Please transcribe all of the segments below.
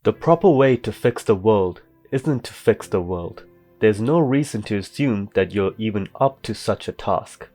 The proper way to fix the world isn't to fix the world. There's no reason to assume that you're even up to such a task.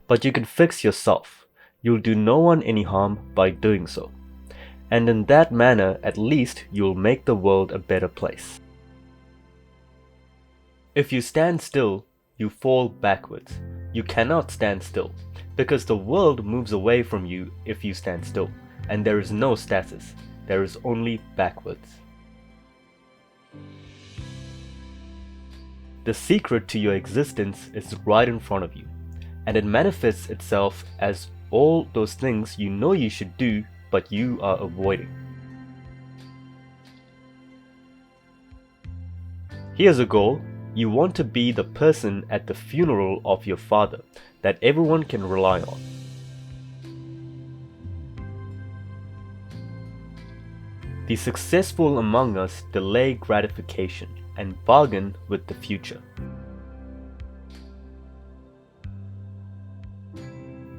But you can fix yourself. You'll do no one any harm by doing so. And in that manner, at least, you'll make the world a better place. If you stand still, you fall backwards. You cannot stand still, because the world moves away from you if you stand still, and there is no stasis. There is only backwards. The secret to your existence is right in front of you, and it manifests itself as all those things you know you should do, but you are avoiding. Here's a goal. You want to be the person at the funeral of your father that everyone can rely on. The successful among us delay gratification and bargain with the future.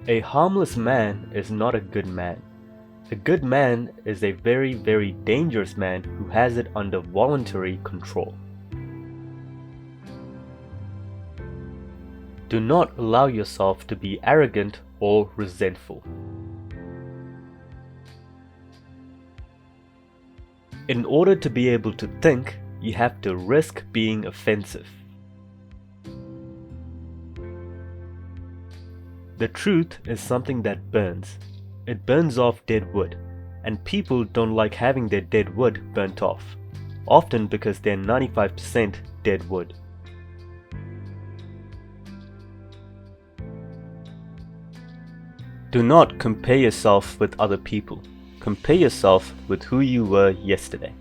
A harmless man is not a good man. A good man is a very, very dangerous man who has it under voluntary control. Do not allow yourself to be arrogant or resentful. In order to be able to think, you have to risk being offensive. The truth is something that burns. It burns off dead wood, and people don't like having their dead wood burnt off, often because they're 95% dead wood. Do not compare yourself with other people. Compare yourself with who you were yesterday.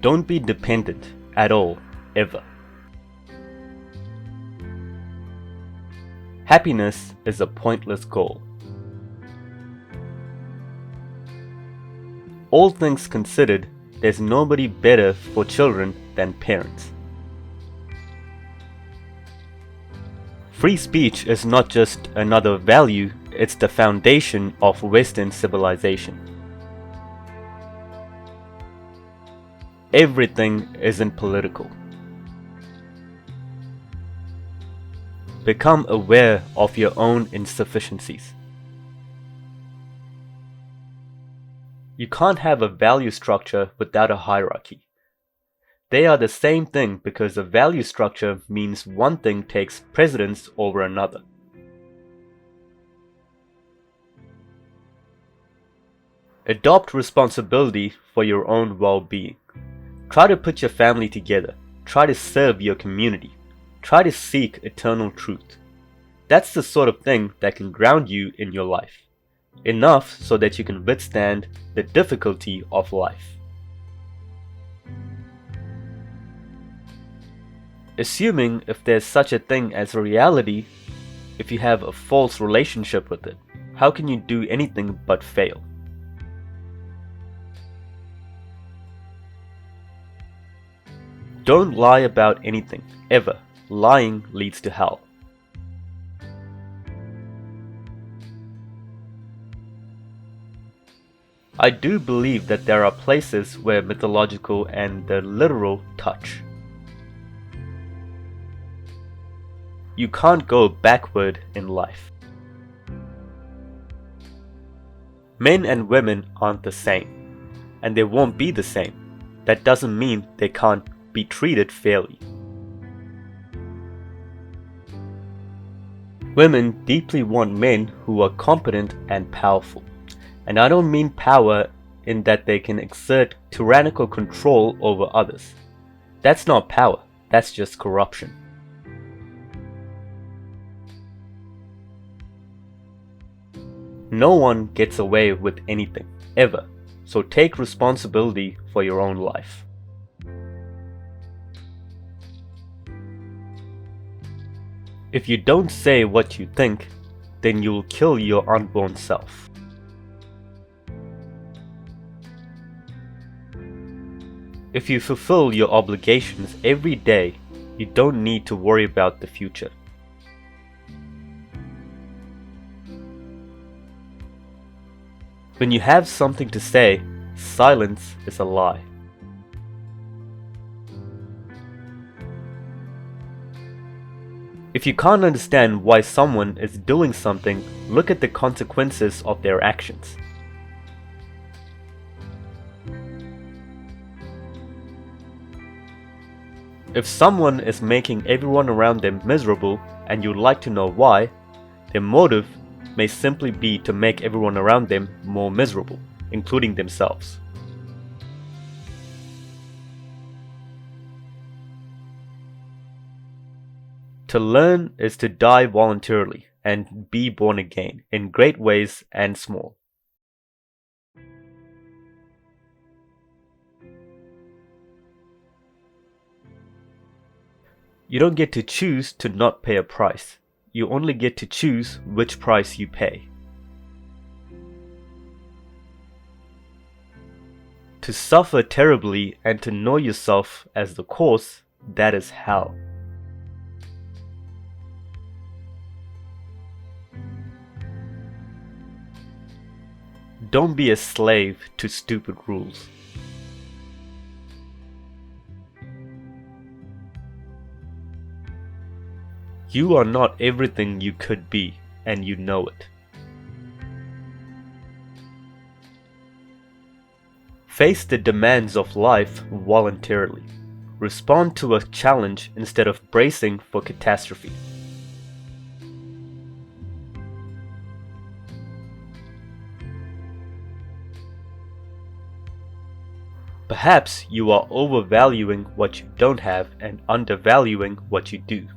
Don't be dependent at all, ever. Happiness is a pointless goal. All things considered, there's nobody better for children than parents. Free speech is not just another value, it's the foundation of Western civilization. Everything isn't political. Become aware of your own insufficiencies. You can't have a value structure without a hierarchy. They are the same thing because a value structure means one thing takes precedence over another. Adopt responsibility for your own well-being. Try to put your family together. Try to serve your community. Try to seek eternal truth. That's the sort of thing that can ground you in your life. Enough so that you can withstand the difficulty of life. Assuming if there's such a thing as a reality, if you have a false relationship with it, how can you do anything but fail? Don't lie about anything, ever. Lying leads to hell. I do believe that there are places where mythological and the literal touch. You can't go backward in life. Men and women aren't the same, and they won't be the same. That doesn't mean they can't be treated fairly. Women deeply want men who are competent and powerful. And I don't mean power in that they can exert tyrannical control over others. That's not power, that's just corruption. No one gets away with anything, ever. So take responsibility for your own life. If you don't say what you think, then you'll kill your unborn self. If you fulfill your obligations every day, you don't need to worry about the future. When you have something to say, silence is a lie. If you can't understand why someone is doing something, look at the consequences of their actions. If someone is making everyone around them miserable and you'd like to know why, their motive may simply be to make everyone around them more miserable, including themselves. To learn is to die voluntarily and be born again in great ways and small. You don't get to choose to not pay a price. You only get to choose which price you pay. To suffer terribly and to know yourself as the cause, that is hell. Don't be a slave to stupid rules. You are not everything you could be, and you know it. Face the demands of life voluntarily. Respond to a challenge instead of bracing for catastrophe. Perhaps you are overvaluing what you don't have and undervaluing what you do.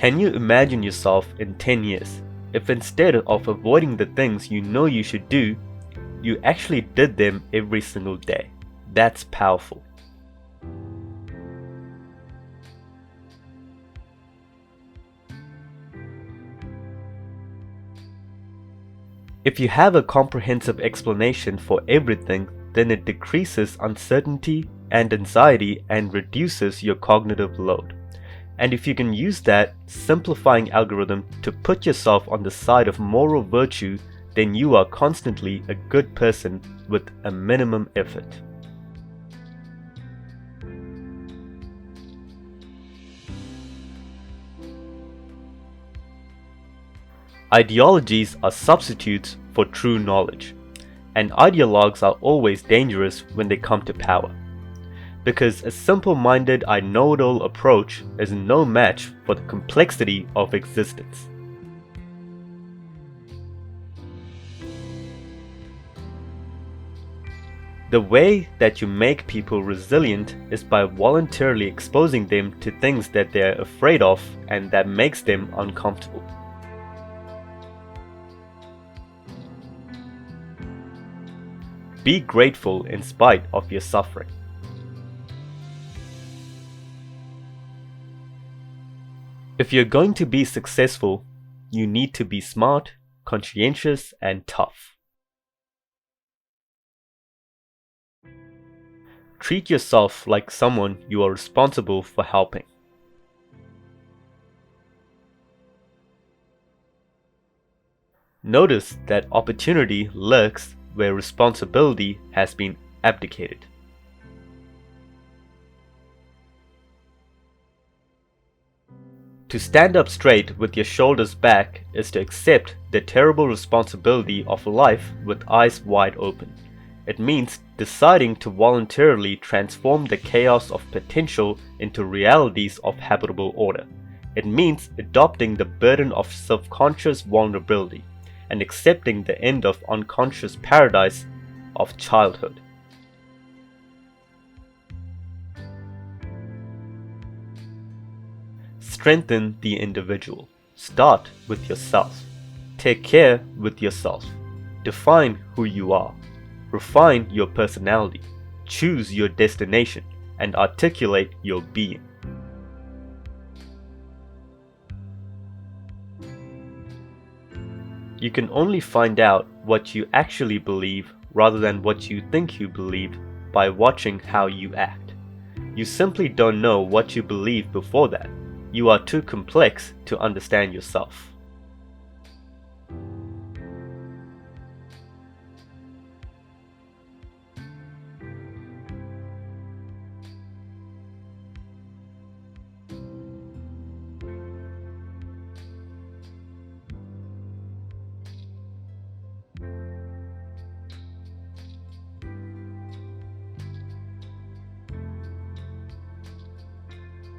Can you imagine yourself in 10 years if instead of avoiding the things you know you should do, you actually did them every single day? That's powerful. If you have a comprehensive explanation for everything, then it decreases uncertainty and anxiety and reduces your cognitive load. And if you can use that simplifying algorithm to put yourself on the side of moral virtue, then you are constantly a good person with a minimum effort. Ideologies are substitutes for true knowledge, and ideologues are always dangerous when they come to power. Because a simple-minded I know-it-all approach is no match for the complexity of existence. The way that you make people resilient is by voluntarily exposing them to things that they are afraid of and that makes them uncomfortable. Be grateful in spite of your suffering. If you're going to be successful, you need to be smart, conscientious, and tough. Treat yourself like someone you are responsible for helping. Notice that opportunity lurks where responsibility has been abdicated. To stand up straight with your shoulders back is to accept the terrible responsibility of life with eyes wide open. It means deciding to voluntarily transform the chaos of potential into realities of habitable order. It means adopting the burden of subconscious vulnerability and accepting the end of unconscious paradise of childhood. Strengthen the individual. Start with yourself. Take care with yourself. Define who you are. Refine your personality. Choose your destination and articulate your being. You can only find out what you actually believe rather than what you think you believe by watching how you act. You simply don't know what you believe before that. you are too complex to understand yourself.